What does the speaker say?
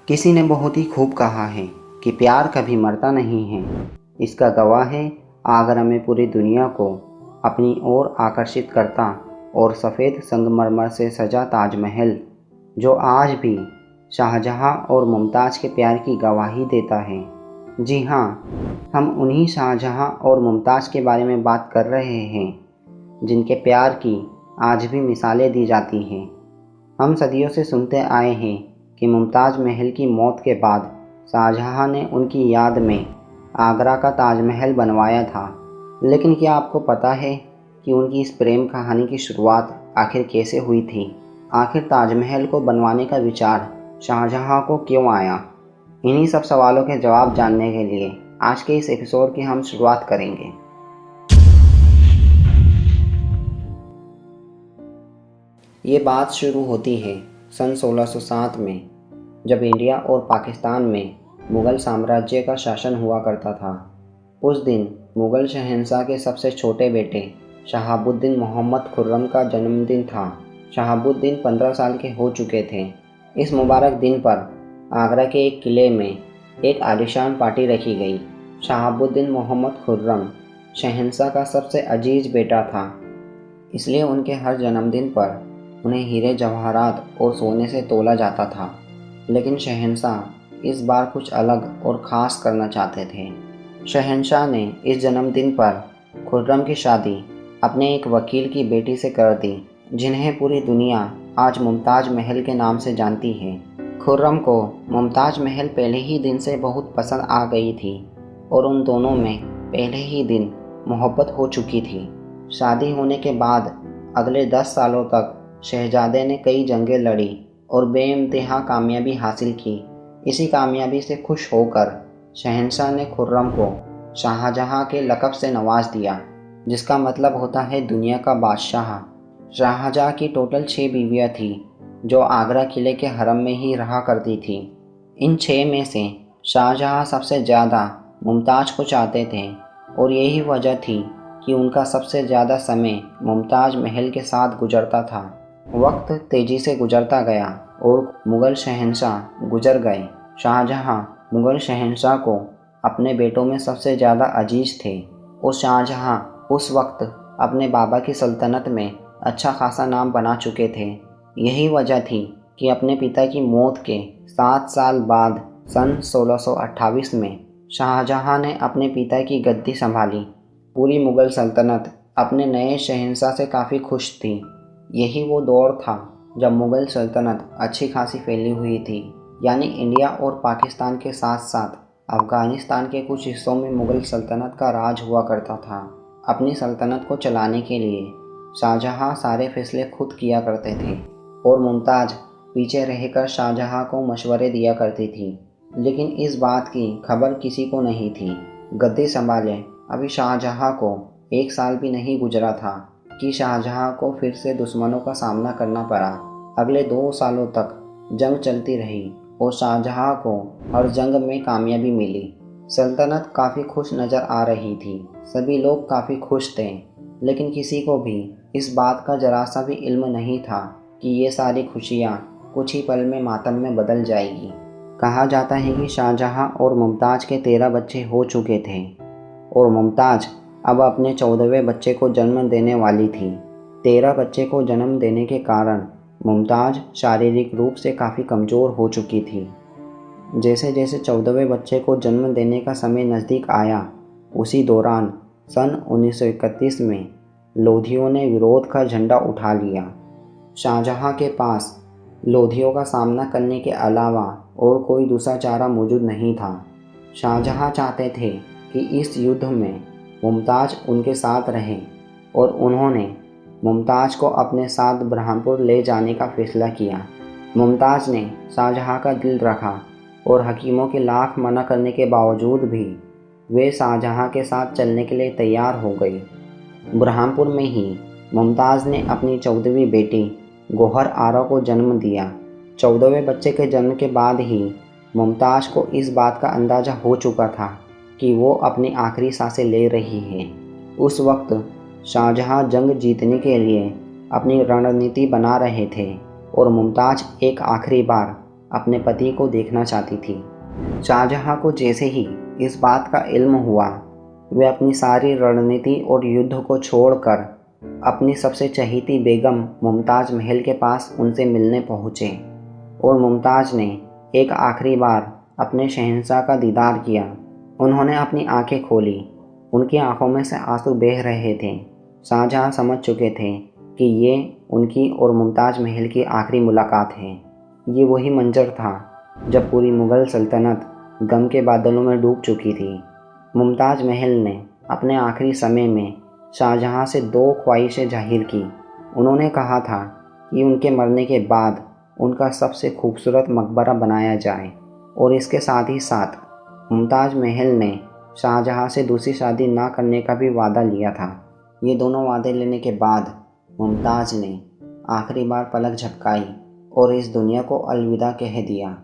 किसी ने बहुत ही खूब कहा है कि प्यार कभी मरता नहीं है। इसका गवाह है आगरा में पूरी दुनिया को अपनी ओर आकर्षित करता और सफ़ेद संगमरमर से सजा ताजमहल, जो आज भी शाहजहां और मुमताज़ के प्यार की गवाही देता है। जी हाँ, हम उन्हीं शाहजहां और मुमताज़ के बारे में बात कर रहे हैं, जिनके प्यार की आज भी मिसालें दी जाती हैं। हम सदियों से सुनते आए हैं कि मुमताज़ महल की मौत के बाद शाहजहां ने उनकी याद में आगरा का ताजमहल बनवाया था। लेकिन क्या आपको पता है कि उनकी इस प्रेम कहानी की शुरुआत आखिर कैसे हुई थी? आखिर ताजमहल को बनवाने का विचार शाहजहां को क्यों आया? इन्हीं सब सवालों के जवाब जानने के लिए आज के इस एपिसोड की हम शुरुआत करेंगे। ये बात शुरू होती है सन 1607 में, जब इंडिया और पाकिस्तान में मुग़ल साम्राज्य का शासन हुआ करता था। उस दिन मुग़ल शहंशाह के सबसे छोटे बेटे शहाबुद्दीन मोहम्मद खुर्रम का जन्मदिन था। शहाबुद्दीन 15 साल के हो चुके थे। इस मुबारक दिन पर आगरा के एक किले में एक आलीशान पार्टी रखी गई। शहाबुद्दीन मोहम्मद खुर्रम शहंशाह का सबसे अजीज बेटा था, इसलिए उनके हर जन्मदिन पर उन्हें हीरे जवाहरात और सोने से तोला जाता था। लेकिन शहंशाह इस बार कुछ अलग और ख़ास करना चाहते थे। शहंशाह ने इस जन्मदिन पर खुर्रम की शादी अपने एक वकील की बेटी से कर दी, जिन्हें पूरी दुनिया आज मुमताज़ महल के नाम से जानती है। खुर्रम को मुमताज़ महल पहले ही दिन से बहुत पसंद आ गई थी और उन दोनों में पहले ही दिन मोहब्बत हो चुकी थी। शादी होने के बाद अगले 10 सालों तक शहजादे ने कई जंगें लड़ी और बेइंतहा कामयाबी हासिल की। इसी कामयाबी से खुश होकर शहंशाह ने खुर्रम को शाहजहां के लक़ब से नवाज दिया, जिसका मतलब होता है दुनिया का बादशाह। शाहजहां की टोटल 6 बीवियाँ थीं, जो आगरा किले के हरम में ही रहा करती थीं। इन 6 में से शाहजहां सबसे ज़्यादा मुमताज़ को चाहते थे और यही वजह थी कि उनका सबसे ज़्यादा समय मुमताज़ महल के साथ गुजरता था। वक्त तेज़ी से गुजरता गया और मुग़ल शहंशाह गुजर गए। शाहजहां मुग़ल शहंशाह को अपने बेटों में सबसे ज़्यादा अजीज थे और शाहजहां उस वक्त अपने बाबा की सल्तनत में अच्छा खासा नाम बना चुके थे। यही वजह थी कि अपने पिता की मौत के 7 साल बाद सन 1628 में शाहजहां ने अपने पिता की गद्दी संभाली। पूरी मुग़ल सल्तनत अपने नए शहंशाह से काफ़ी खुश थी। यही वो दौर था जब मुग़ल सल्तनत अच्छी खासी फैली हुई थी, यानी इंडिया और पाकिस्तान के साथ साथ अफ़गानिस्तान के कुछ हिस्सों में मुग़ल सल्तनत का राज हुआ करता था। अपनी सल्तनत को चलाने के लिए शाहजहां सारे फैसले खुद किया करते थे और मुमताज़ पीछे रहकर शाहजहां को मशवरे दिया करती थी। लेकिन इस बात की खबर किसी को नहीं थी। गद्दी संभाले अभी शाहजहां को 1 साल भी नहीं गुजरा था कि शाहजहां को फिर से दुश्मनों का सामना करना पड़ा। अगले 2 सालों तक जंग चलती रही और शाहजहां को हर जंग में कामयाबी मिली। सल्तनत काफ़ी खुश नज़र आ रही थी। सभी लोग काफ़ी खुश थे, लेकिन किसी को भी इस बात का जरा सा भी इल्म नहीं था कि ये सारी खुशियाँ कुछ ही पल में मातम में बदल जाएगी। कहा जाता है कि शाहजहां और मुमताज़ के 13 बच्चे हो चुके थे और मुमताज़ अब अपने 14वें बच्चे को जन्म देने वाली थी। 13 बच्चे को जन्म देने के कारण मुमताज़ शारीरिक रूप से काफ़ी कमज़ोर हो चुकी थी। जैसे जैसे 14वें बच्चे को जन्म देने का समय नज़दीक आया, उसी दौरान सन 1931 में लोधियों ने विरोध का झंडा उठा लिया। शाहजहां के पास लोधियों का सामना करने के अलावा और कोई दूसरा चारा मौजूद नहीं था। शाहजहां चाहते थे कि इस युद्ध में मुमताज़ उनके साथ रहे और उन्होंने मुमताज़ को अपने साथ बुरहानपुर ले जाने का फ़ैसला किया। मुमताज़ ने शाहजहां का दिल रखा और हकीमों के लाख मना करने के बावजूद भी वे शाहजहां के साथ चलने के लिए तैयार हो गई। बुरहानपुर में ही मुमताज़ ने अपनी 14वीं बेटी गौहर आरा को जन्म दिया। 14वें बच्चे के जन्म के बाद ही मुमताज़ को इस बात का अंदाज़ा हो चुका था कि वो अपनी आखिरी सांसें ले रही है। उस वक्त शाहजहां जंग जीतने के लिए अपनी रणनीति बना रहे थे और मुमताज़ एक आखिरी बार अपने पति को देखना चाहती थी। शाहजहाँ को जैसे ही इस बात का इल्म हुआ, वे अपनी सारी रणनीति और युद्ध को छोड़कर अपनी सबसे चहेती बेगम मुमताज़ महल के पास उनसे मिलने पहुँचे और मुमताज़ ने एक आखिरी बार अपने शहंशाह का दीदार किया। उन्होंने अपनी आंखें खोली, उनकी आंखों में से आंसू बह रहे थे। शाहजहाँ समझ चुके थे कि ये उनकी और मुमताज़ महल की आखिरी मुलाकात है। ये वही मंजर था जब पूरी मुग़ल सल्तनत गम के बादलों में डूब चुकी थी। मुमताज़ महल ने अपने आखिरी समय में शाहजहाँ से 2 ख्वाहिशें जाहिर की। उन्होंने कहा था कि उनके मरने के बाद उनका सबसे खूबसूरत मकबरा बनाया जाए और इसके साथ ही साथ मुमताज़ महल ने शाहजहाँ से दूसरी शादी ना करने का भी वादा लिया था। ये दोनों वादे लेने के बाद मुमताज़ ने आखिरी बार पलक झपकाई और इस दुनिया को अलविदा कह दिया।